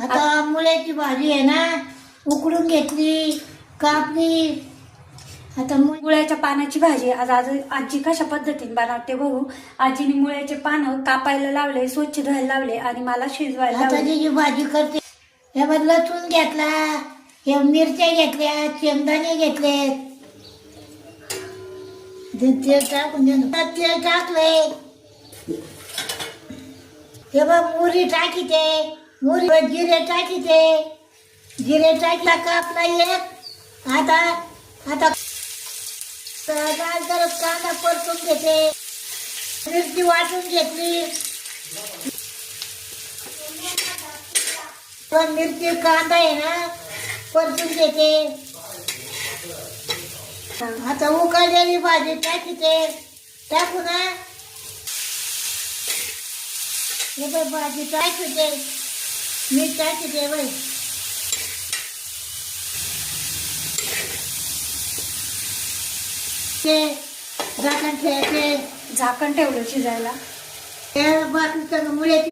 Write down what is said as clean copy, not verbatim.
आता मुळ्याची भाजी आहे ना, उकडून घेतली, कापली. आता मुळ्याच्या पानाची भाजी आज आजी कशा पद्धतीने बनवते बघू. आजीने मुळ्याचे पानं कापायला लावले, स्वच्छ धुवायला लावले आणि मला शिजवायला आता लावले. जी भाजी करते यावर लसूण घेतला, या मिरच्या घेतल्या, शेंगदाणे घेतले, तेल टाकून तेल टाकले. हे बघ मुरी टाकीते, मुरी जिरे टाकीते, जिरे टाकला कापला एक. आता आता लाल जरा कांदा परतून घेते, मिरची वाटून घेतली, पण मिरची कांदा आहे ना परतून घेते. आता उकळलेली भाजी टाकीते, टाकू ना. हे बघ भाजी टाकते, मीठ टाकते बाई. ते झाकण ठेवायचे, झाकण ठेवलं शिजायला. बाकीचं मुळे